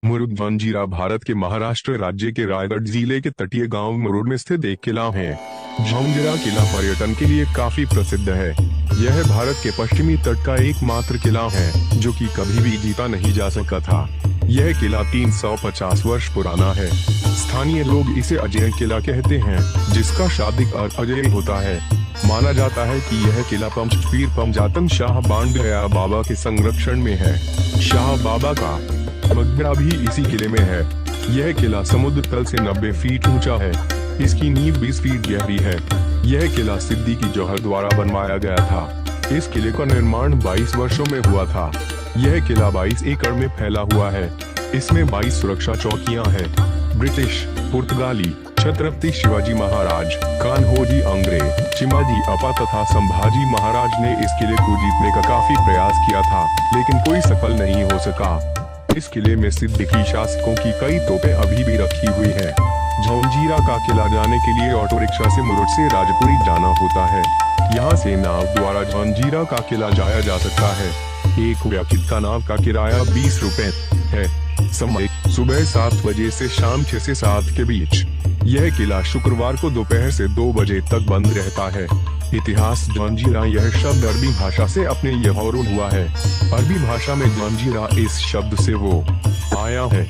मुरुड जंजीरा भारत के महाराष्ट्र राज्य के रायगढ़ जिले के तटीय गांव मुरुड में स्थित एक किला है। जंजीरा किला पर्यटन के लिए काफी प्रसिद्ध है। यह भारत के पश्चिमी तट का एकमात्र किला है जो कि कभी भी जीता नहीं जा सका था। यह किला 350 वर्ष पुराना है। स्थानीय लोग इसे अजय किला कहते हैं, जिसका शाब्दिक अर्थ अजय होता है। माना जाता है कि यह किला पीर पंजातन शाह बांडया बाबा के संरक्षण में है। शाह बाबा का मकबरा भी इसी किले में है। यह किला समुद्र तल से 90 फीट ऊंचा है। इसकी नींव 20 फीट गहरी है। यह किला सिद्दीकी जौहर द्वारा बनवाया गया था। इस किले का निर्माण 22 वर्षों में हुआ था। यह किला 22 एकड़ में फैला हुआ है। इसमें 22 सुरक्षा चौकियां हैं। ब्रिटिश, पुर्तगाली, छत्रपति शिवाजी महाराज, कान्होजी अंग्रेज, चिमाजी अपा तथा संभाजी महाराज ने इस किले को जीतने का काफी प्रयास किया था, लेकिन कोई सफल नहीं हो सका। इस किले में सिद्दीकी शासकों की कई तोपें अभी भी रखी हुई हैं। जंजीरा का किला जाने के लिए ऑटो रिक्शा से मुरुड से राजपुरी जाना होता है। यहाँ से नाव द्वारा जंजीरा का किला जाया जा सकता है। एक व्यक्ति का नाव का किराया 20 रुपए है। समय सुबह 7 बजे से शाम 6 से 7 के बीच। यह किला शुक्रवार को दोपहर से 2 बजे तक बंद रहता है। इतिहास जंजीरा यह शब्द अरबी भाषा से अपने यहोरू हुआ है। अरबी भाषा में जंजीरा इस शब्द से वो आया है।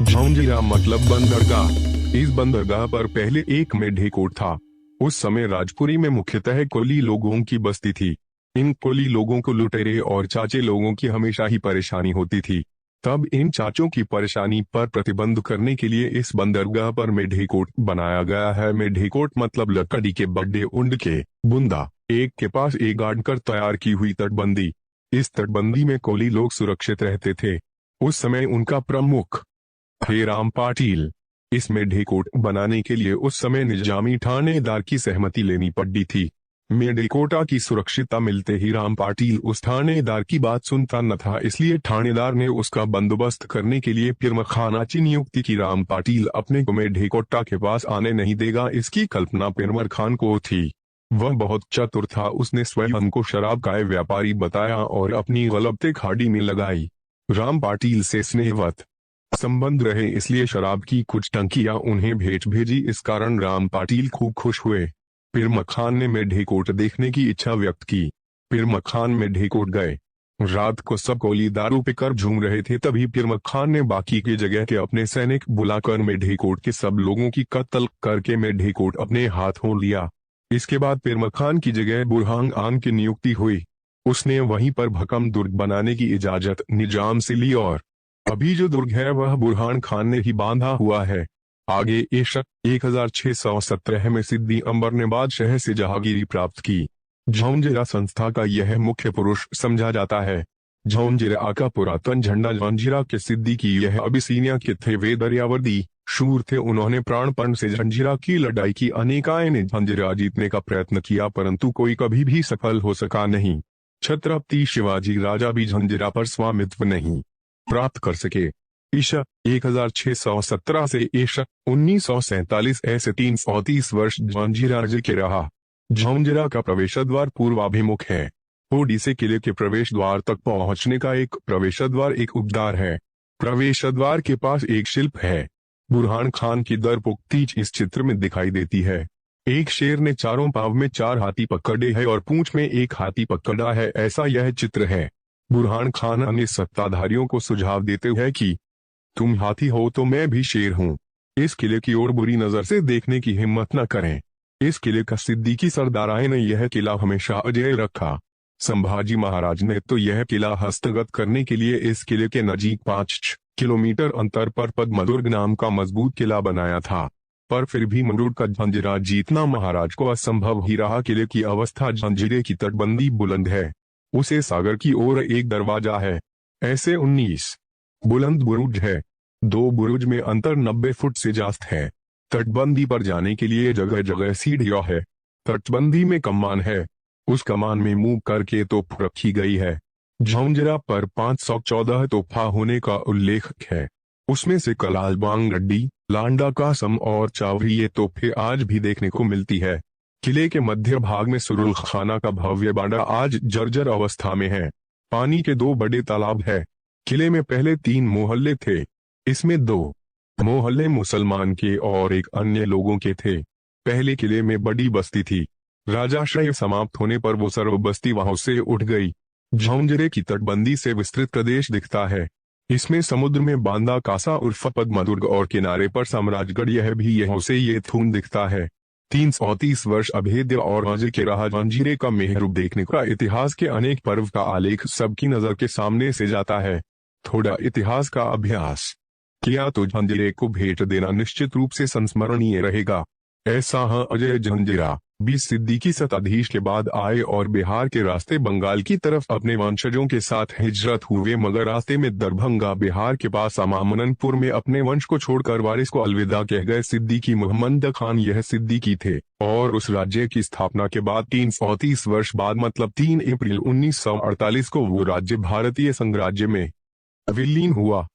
जंजीरा मतलब बंदरगाह। इस बंदरगाह पर पहले एक मेढेकोट था। उस समय राजपुरी में मुख्यतः कोली लोगों की बस्ती थी। इन कोली लोगों को लुटेरे और चाचे लोगों की हमेशा ही परेशानी होती थी। तब इन चाचों की परेशानी पर प्रतिबंध करने के लिए इस बंदरगाह पर मेढेकोट बनाया गया है। मेढेकोट मतलब लकड़ी के बड़े उंड के बुंदा एक के पास एक गाड़ कर तैयार की हुई तटबंदी। इस तटबंदी में कोली लोग सुरक्षित रहते थे। उस समय उनका प्रमुख थे राम पाटिल। इस मेढेकोट बनाने के लिए उस समय निजामी थानेदार की सहमति लेनी पड़ी थी। मेढेकोटा की सुरक्षितता मिलते ही राम पाटिल उस थानेदार की बात सुनता न था, इसलिए थानेदार ने उसका बंदोबस्त करने के लिए पिरम खानाची नियुक्ति की। राम पाटिल अपने को मेढेकोटा के पास आने नहीं देगा, इसकी कल्पना पिरमर खान को थी। वह बहुत चतुर था। उसने स्वयं को शराब का व्यापारी बताया और अपनी गलबते खाड़ी में लगाई। राम पाटिल से स्नेहवत संबंध रहे, इसलिए शराब की कुछ टंकियां उन्हें भेंट भेजी। इस कारण राम पाटिल खूब खुश हुए। पिरम खान ने मेढेकोट देखने की इच्छा व्यक्त की। पिरम खान मेढेकोट गए। रात को सब कोली दारू पीकर झूम रहे थे। तभी पिरम खान ने बाकी की जगह के अपने सैनिक बुलाकर मेढेकोट के सब लोगों की कत्ल करके मेढेकोट अपने हाथों लिया। इसके बाद पिरम खान की जगह बुरहान आन की नियुक्ति हुई। उसने वहीं पर भकम दुर्ग बनाने की इजाजत निजाम से ली और अभी जो दुर्ग है वह बुरहान खान ने ही बांधा हुआ है। आगे ईशक 1617 में सिद्दी अंबर ने बादशाह से जहांगीरी प्राप्त की। जंजीरा संस्था का यह मुख्य पुरुष समझा जाता है। जंजीरा का पुरातन झंडा जंजीरा के सिद्दीकी यह अबिसीनिया के थे। वे दरियावर्दी शूर थे। उन्होंने प्राणपण से जंजीरा की लड़ाई की। अनेकाएं ने जंजीरा जीतने का प्रयत्न किया, परंतु कोई कभी भी सफल हो सका नहीं। छत्रपति शिवाजी राजा भी जंजीरा पर स्वामित्व नहीं प्राप्त कर सके। ईशा 1617 से ईशा 1947 ऐसे 330 वर्ष जंजीरा राज्य के रहा। जंजीरा का प्रवेश द्वार पूर्वाभिमुख है। ओडिसे किले के प्रवेश द्वार तक पहुंचने का एक प्रवेश द्वार एक उपद्वार है। प्रवेश द्वार के पास एक शिल्प है। बुरहान खान की दरपुख्ती इस चित्र में दिखाई देती है। एक शेर ने चारों पांव में 4 हाथी पकड़े हैं और पूंछ में 1 हाथी पकड़ा है, ऐसा यह चित्र है। बुरहान खान अन्य सत्ताधारियों को सुझाव देते हैं कि तुम हाथी हो तो मैं भी शेर हूँ। इस किले की ओर बुरी नजर से देखने की हिम्मत न करें। इस किले का सिद्दीकी सरदाराए ने यह किला हमेशा अजेय रखा। संभाजी महाराज ने तो यह किला हस्तगत करने के लिए इस किले के नजीक 5 किलोमीटर अंतर पर पद्मदुर्ग नाम का मजबूत किला बनाया था। पर फिर भी मुरुड का जंजीरा जीतना महाराज को असंभव ही रहा। किले की अवस्था जंजीरे की तटबंदी बुलंद है। उसे सागर की ओर एक दरवाजा है। ऐसे 19 बुलंद बुरुज है। 2 बुरुज में अंतर 90 फुट से जास्त है। तटबंदी पर जाने के लिए जगह जगह सीढ़ियां है। तटबंदी में कमान है। उस कमान में मुंह करके तोप रखी गई है। जंजीरा पर 514 तोफा होने का उल्लेख है। उसमें से कलाल बांग गड्डी, लांडा कासम और चावरी ये तोफे आज भी देखने को मिलती है। किले के मध्य भाग में सुरुल खाना का भव्य बाड़ा आज जर्जर अवस्था में है। पानी के 2 बड़े तालाब है। किले में पहले 3 मोहल्ले थे। इसमें 2 मोहल्ले मुसलमान के और एक अन्य लोगों के थे। पहले किले में बड़ी बस्ती थी। राजाश्रय समाप्त होने पर वो सर्व बस्ती वहां से उठ गई। झौंझरे की तटबंदी से विस्तृत प्रदेश दिखता है। इसमें समुद्र में बांदा कासा उर्फ पद्मदुर्ग और किनारे पर साम्राजगढ़ यह भी यहाँ से ये थून दिखता है। 330 वर्ष अभेद्य और अजय के रहा जंजीरे का मेहरूप देखने का इतिहास के अनेक पर्व का आलेख सबकी नजर के सामने से जाता है। थोड़ा इतिहास का अभ्यास किया तो जंजीरे को भेंट देना निश्चित रूप से संस्मरणीय रहेगा। ऐसा अजय जंजीरा 20 सिद्दीकी शताधीश के बाद आए और बिहार के रास्ते बंगाल की तरफ अपने वंशजों के साथ हिजरत हुए, मगर रास्ते में दरभंगा बिहार के पास अमामननपुर में अपने वंश को छोड़कर वारिस को अलविदा कह गए सिद्दीकी मुहम्मद खान यह सिद्दीकी थे और उस राज्य की स्थापना के बाद 330 वर्ष बाद मतलब 3 अप्रैल 1948 को वो राज्य भारतीय संघराज्य में विलीन हुआ।